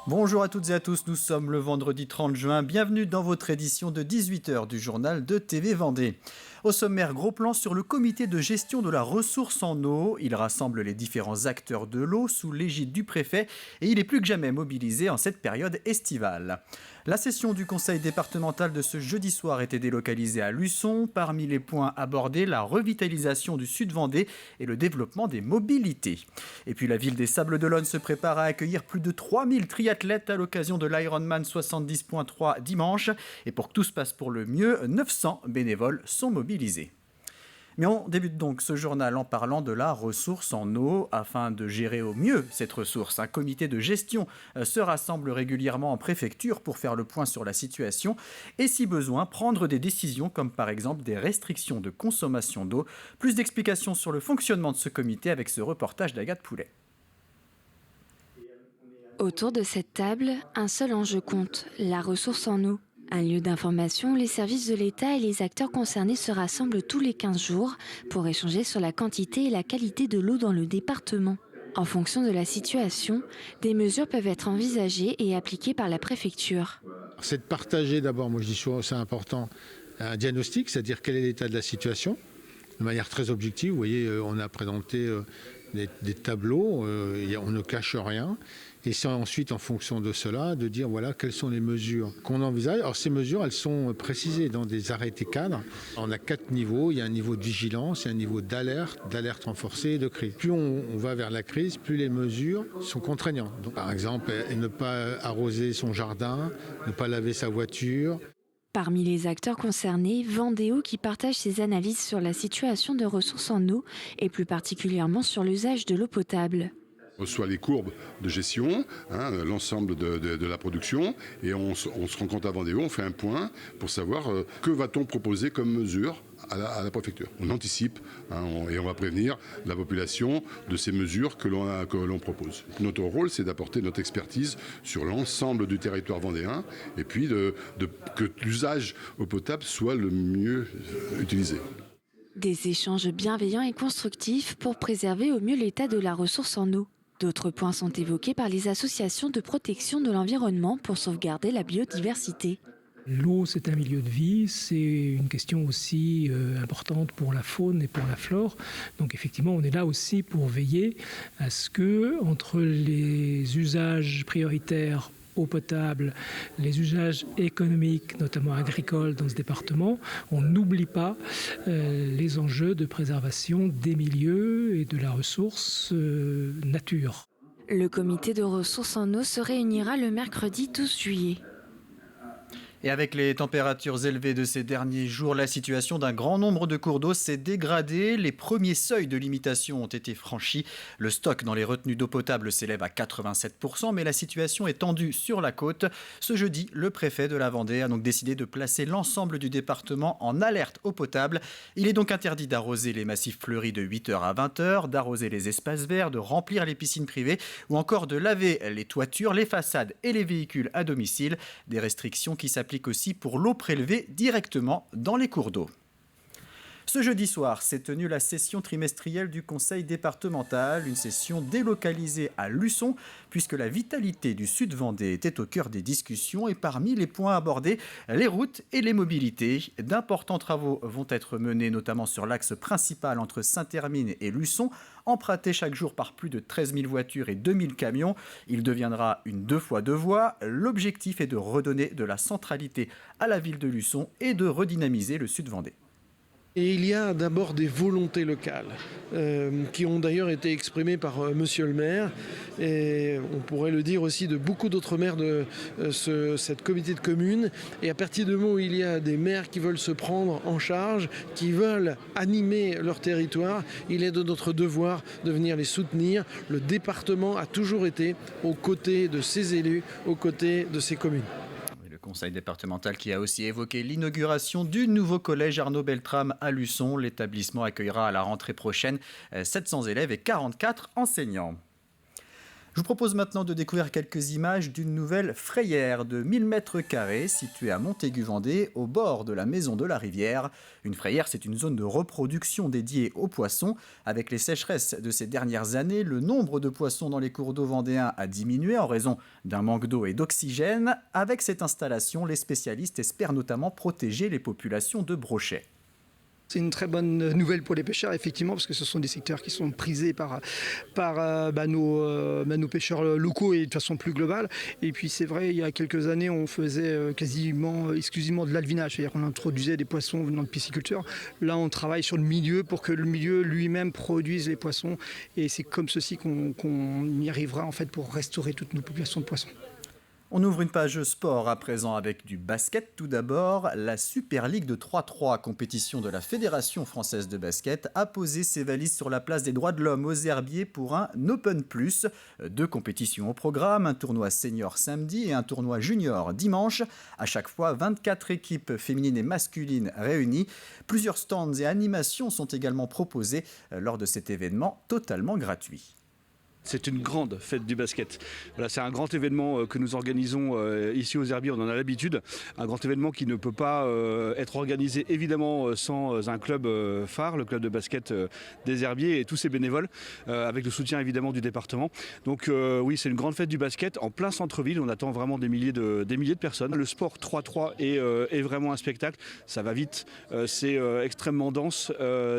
Bonjour à toutes et à tous, nous sommes le vendredi 30 juin. Bienvenue dans votre édition de 18h du journal de TV Vendée. Au sommaire, gros plan sur le comité de gestion de la ressource en eau. Il rassemble les différents acteurs de l'eau sous l'égide du préfet et il est plus que jamais mobilisé en cette période estivale. La session du conseil départemental de ce jeudi soir était délocalisée à Luçon. Parmi les points abordés, la revitalisation du Sud-Vendée et le développement des mobilités. Et puis la ville des Sables-d'Olonne se prépare à accueillir plus de 3000 triathlètes à l'occasion de l'Ironman 70.3 dimanche. Et pour que tout se passe pour le mieux, 900 bénévoles sont mobilisés. Mais on débute donc ce journal en parlant de la ressource en eau. Afin de gérer au mieux cette ressource, un comité de gestion se rassemble régulièrement en préfecture pour faire le point sur la situation et si besoin prendre des décisions comme par exemple des restrictions de consommation d'eau. Plus d'explications sur le fonctionnement de ce comité avec ce reportage d'Agathe Poulet. Autour de cette table, un seul enjeu compte, la ressource en eau. Un lieu d'information où les services de l'État et les acteurs concernés se rassemblent tous les 15 jours pour échanger sur la quantité et la qualité de l'eau dans le département. En fonction de la situation, des mesures peuvent être envisagées et appliquées par la préfecture. C'est de partager d'abord, moi je dis souvent c'est important, un diagnostic, c'est-à-dire quel est l'état de la situation, de manière très objective. Vous voyez, on a présenté des tableaux, on ne cache rien. Et c'est ensuite, en fonction de cela, de dire voilà quelles sont les mesures qu'on envisage. Alors ces mesures, elles sont précisées dans des arrêtés cadres. On a 4 niveaux. Il y a un niveau de vigilance, il y a un niveau d'alerte renforcée et de crise. Plus on va vers la crise, plus les mesures sont contraignantes. Donc, par exemple, ne pas arroser son jardin, ne pas laver sa voiture. Parmi les acteurs concernés, Vendéo qui partage ses analyses sur la situation de ressources en eau et plus particulièrement sur l'usage de l'eau potable. On reçoit les courbes de gestion, l'ensemble de la production, et on se rend compte à Vendéo, on fait un point pour savoir que va-t-on proposer comme mesure à la préfecture. On anticipe et on va prévenir la population de ces mesures que l'on propose. Notre rôle, c'est d'apporter notre expertise sur l'ensemble du territoire vendéen et puis que l'usage eau potable soit le mieux utilisé. Des échanges bienveillants et constructifs pour préserver au mieux l'état de la ressource en eau. D'autres points sont évoqués par les associations de protection de l'environnement pour sauvegarder la biodiversité. L'eau, c'est un milieu de vie, c'est une question aussi importante pour la faune et pour la flore. Donc effectivement, on est là aussi pour veiller à ce que, entre les usages prioritaires eau potable, les usages économiques, notamment agricoles dans ce département, on n'oublie pas les enjeux de préservation des milieux et de la ressource nature. Le comité de ressources en eau se réunira le mercredi 12 juillet. Et avec les températures élevées de ces derniers jours, la situation d'un grand nombre de cours d'eau s'est dégradée. Les premiers seuils de limitation ont été franchis. Le stock dans les retenues d'eau potable s'élève à 87%, mais la situation est tendue sur la côte. Ce jeudi, le préfet de la Vendée a donc décidé de placer l'ensemble du département en alerte eau potable. Il est donc interdit d'arroser les massifs fleuris de 8h à 20h, d'arroser les espaces verts, de remplir les piscines privées ou encore de laver les toitures, les façades et les véhicules à domicile. Des restrictions qui s'appliquent aussi pour l'eau prélevée directement dans les cours d'eau. Ce jeudi soir s'est tenue la session trimestrielle du conseil départemental, une session délocalisée à Luçon puisque la vitalité du Sud-Vendée était au cœur des discussions et parmi les points abordés, les routes et les mobilités. D'importants travaux vont être menés notamment sur l'axe principal entre Saint-Hermine et Luçon, emprunté chaque jour par plus de 13 000 voitures et 2 000 camions. Il deviendra une 2x2 voies. L'objectif est de redonner de la centralité à la ville de Luçon et de redynamiser le Sud-Vendée. Et il y a d'abord des volontés locales qui ont d'ailleurs été exprimées par monsieur le maire et on pourrait le dire aussi de beaucoup d'autres maires de cette comité de communes. Et à partir du moment où il y a des maires qui veulent se prendre en charge, qui veulent animer leur territoire, il est de notre devoir de venir les soutenir. Le département a toujours été aux côtés de ses élus, aux côtés de ses communes. Le conseil départemental qui a aussi évoqué l'inauguration du nouveau collège Arnaud Beltrame à Luçon. L'établissement accueillera à la rentrée prochaine 700 élèves et 44 enseignants. Je vous propose maintenant de découvrir quelques images d'une nouvelle frayère de 1000 m² située à Montaigu-Vendée, au bord de la Maison de la Rivière. Une frayère, c'est une zone de reproduction dédiée aux poissons. Avec les sécheresses de ces dernières années, le nombre de poissons dans les cours d'eau vendéens a diminué en raison d'un manque d'eau et d'oxygène. Avec cette installation, les spécialistes espèrent notamment protéger les populations de brochets. C'est une très bonne nouvelle pour les pêcheurs, effectivement, parce que ce sont des secteurs qui sont prisés par nos pêcheurs locaux et de façon plus globale. Et puis c'est vrai, il y a quelques années, on faisait quasiment exclusivement de l'alvinage, c'est-à-dire qu'on introduisait des poissons venant de pisciculture. Là, on travaille sur le milieu pour que le milieu lui-même produise les poissons. Et c'est comme ceci qu'on y arrivera en fait pour restaurer toutes nos populations de poissons. On ouvre une page sport à présent avec du basket. Tout d'abord, la Super League de 3-3, compétition de la Fédération française de basket, a posé ses valises sur la place des droits de l'homme aux Herbiers pour un Open Plus. 2 compétitions au programme, un tournoi senior samedi et un tournoi junior dimanche. À chaque fois, 24 équipes féminines et masculines réunies. Plusieurs stands et animations sont également proposés lors de cet événement totalement gratuit. C'est une grande fête du basket. Voilà, c'est un grand événement que nous organisons ici aux Herbiers, on en a l'habitude. Un grand événement qui ne peut pas être organisé évidemment sans un club phare, le club de basket des Herbiers et tous ses bénévoles, avec le soutien évidemment du département. Donc oui, c'est une grande fête du basket en plein centre-ville. On attend vraiment des milliers de personnes. Le sport 3-3 est vraiment un spectacle. Ça va vite, c'est extrêmement dense,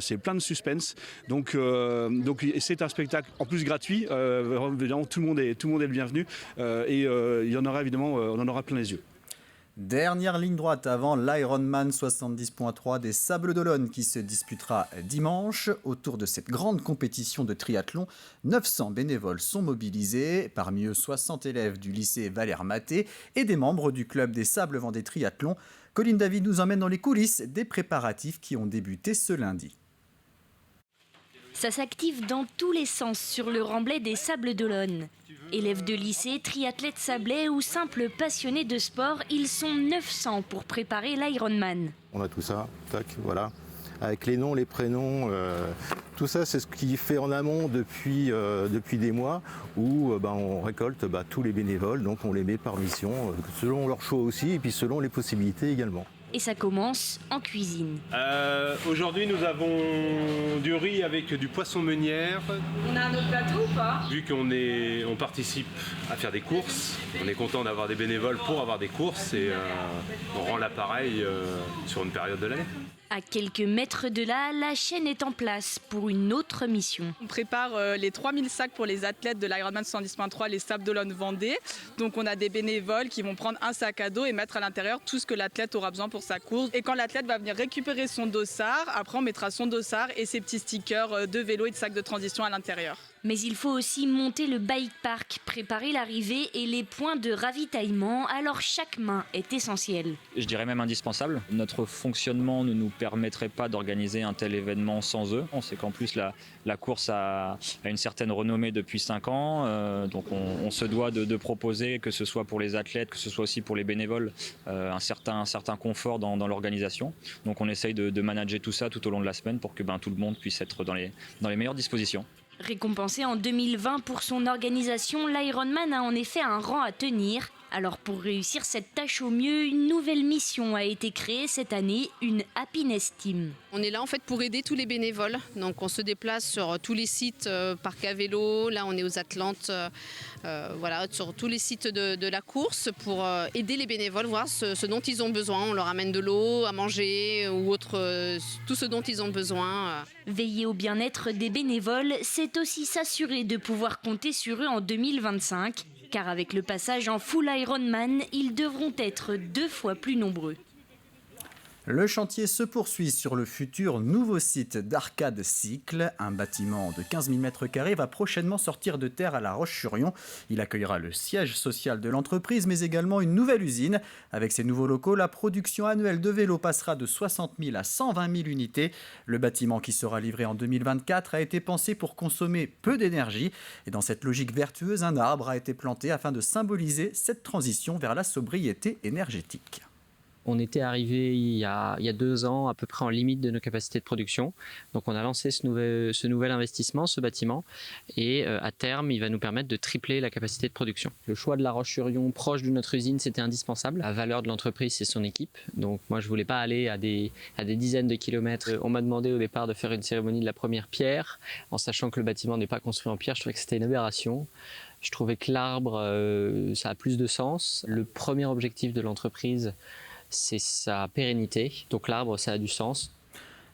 c'est plein de suspense. Donc c'est un spectacle en plus gratuit. Tout le monde est le bienvenu et il y en aura évidemment, on en aura plein les yeux. Dernière ligne droite avant l'Ironman 70.3 des Sables d'Olonne qui se disputera dimanche. Autour de cette grande compétition de triathlon, 900 bénévoles sont mobilisés, parmi eux 60 élèves du lycée Valère Maté et des membres du club des Sables Vendée Triathlon. Colline David nous emmène dans les coulisses des préparatifs qui ont débuté ce lundi. Ça s'active dans tous les sens sur le remblai des Sables d'Olonne. Élèves de lycée, triathlètes sablais ou simples passionnés de sport, ils sont 900 pour préparer l'Ironman. On a tout ça, tac, voilà. Avec les noms, les prénoms, tout ça c'est ce qui fait en amont depuis des mois où on récolte tous les bénévoles, donc on les met par mission, selon leur choix aussi et puis selon les possibilités également. Et ça commence en cuisine. Aujourd'hui, nous avons du riz avec du poisson meunière. On a un autre plateau ou pas ? Vu qu'on participe à faire des courses, on est content d'avoir des bénévoles pour avoir des courses et on rend l'appareil sur une période de l'année. À quelques mètres de là, la chaîne est en place pour une autre mission. On prépare les 3000 sacs pour les athlètes de l'Ironman 70.3, les Sables d'Olonne Vendée. Donc on a des bénévoles qui vont prendre un sac à dos et mettre à l'intérieur tout ce que l'athlète aura besoin pour sa course. Et quand l'athlète va venir récupérer son dossard, après on mettra son dossard et ses petits stickers de vélo et de sac de transition à l'intérieur. Mais il faut aussi monter le bike park, préparer l'arrivée et les points de ravitaillement, alors chaque main est essentielle. Je dirais même indispensable. Notre fonctionnement ne nous permettrait pas d'organiser un tel événement sans eux. On sait qu'en plus la course a une certaine renommée depuis 5 ans, donc on se doit de proposer, que ce soit pour les athlètes, que ce soit aussi pour les bénévoles, un certain confort dans l'organisation. Donc on essaye de manager tout ça tout au long de la semaine pour que tout le monde puisse être dans les meilleures dispositions. Récompensé en 2020 pour son organisation, l'Ironman a en effet un rang à tenir. Alors pour réussir cette tâche au mieux, une nouvelle mission a été créée cette année, une Happiness Team. On est là en fait pour aider tous les bénévoles. Donc on se déplace sur tous les sites, parc à vélo, là on est aux Atlantes, sur tous les sites de la course pour aider les bénévoles, voir ce dont ils ont besoin. On leur amène de l'eau, à manger ou autre, tout ce dont ils ont besoin. Veiller au bien-être des bénévoles, c'est aussi s'assurer de pouvoir compter sur eux en 2025. Car avec le passage en full Ironman, ils devront être 2 fois plus nombreux. Le chantier se poursuit sur le futur nouveau site d'Arcade Cycle. Un bâtiment de 15 000 m² va prochainement sortir de terre à La Roche-sur-Yon. Il accueillera le siège social de l'entreprise, mais également une nouvelle usine. Avec ces nouveaux locaux, la production annuelle de vélos passera de 60 000 à 120 000 unités. Le bâtiment qui sera livré en 2024 a été pensé pour consommer peu d'énergie. Et dans cette logique vertueuse, un arbre a été planté afin de symboliser cette transition vers la sobriété énergétique. On était arrivé il y a 2 ans à peu près en limite de nos capacités de production. Donc on a lancé ce nouvel investissement, ce bâtiment, et à terme il va nous permettre de tripler la capacité de production. Le choix de La Roche-sur-Yon proche de notre usine, c'était indispensable. La valeur de l'entreprise, c'est son équipe. Donc moi je voulais pas aller à des dizaines de kilomètres. On m'a demandé au départ de faire une cérémonie de la première pierre, en sachant que le bâtiment n'est pas construit en pierre. Je trouvais que c'était une aberration. Je trouvais que l'arbre, ça a plus de sens. Le premier objectif de l'entreprise, c'est sa pérennité. Donc l'arbre, ça a du sens.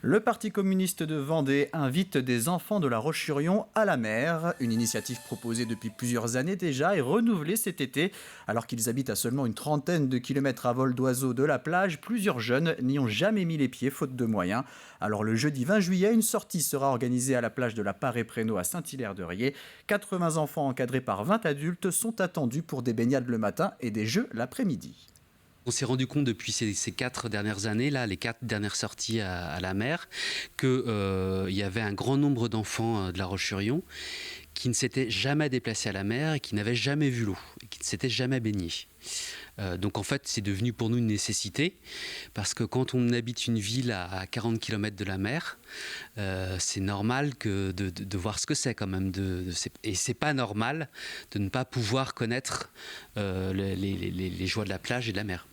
Le Parti communiste de Vendée invite des enfants de La Roche-sur-Yon à la mer. Une initiative proposée depuis plusieurs années déjà et renouvelée cet été. Alors qu'ils habitent à seulement une trentaine de kilomètres à vol d'oiseau de la plage, plusieurs jeunes n'y ont jamais mis les pieds faute de moyens. Alors le jeudi 20 juillet, une sortie sera organisée à la plage de la Parée-Prénot à Saint-Hilaire-de-Riez. 80 enfants encadrés par 20 adultes sont attendus pour des baignades le matin et des jeux l'après-midi. On s'est rendu compte depuis ces 4 dernières années, là, les 4 dernières sorties à la mer, qu'il y avait un grand nombre d'enfants de La Roche-sur-Yon qui ne s'étaient jamais déplacés à la mer et qui n'avaient jamais vu l'eau, et qui ne s'étaient jamais baignés. Donc en fait, c'est devenu pour nous une nécessité, parce que quand on habite une ville à 40 km de la mer, c'est normal de voir ce que c'est quand même. Et c'est pas normal de ne pas pouvoir connaître les joies de la plage et de la mer.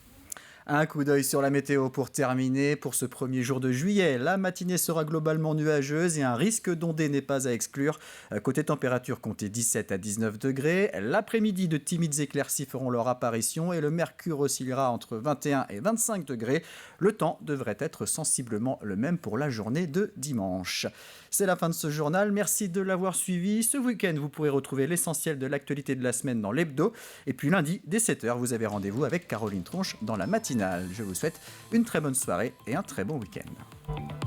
Un coup d'œil sur la météo pour terminer. Pour ce premier jour de juillet, la matinée sera globalement nuageuse et un risque d'ondée n'est pas à exclure. Côté température, comptez 17 à 19 degrés. L'après-midi, de timides éclaircies feront leur apparition et le mercure oscillera entre 21 et 25 degrés. Le temps devrait être sensiblement le même pour la journée de dimanche. C'est la fin de ce journal. Merci de l'avoir suivi. Ce week-end, vous pourrez retrouver l'essentiel de l'actualité de la semaine dans l'hebdo. Et puis lundi, dès 7h, vous avez rendez-vous avec Caroline Tronche dans la matinale. Je vous souhaite une très bonne soirée et un très bon week-end.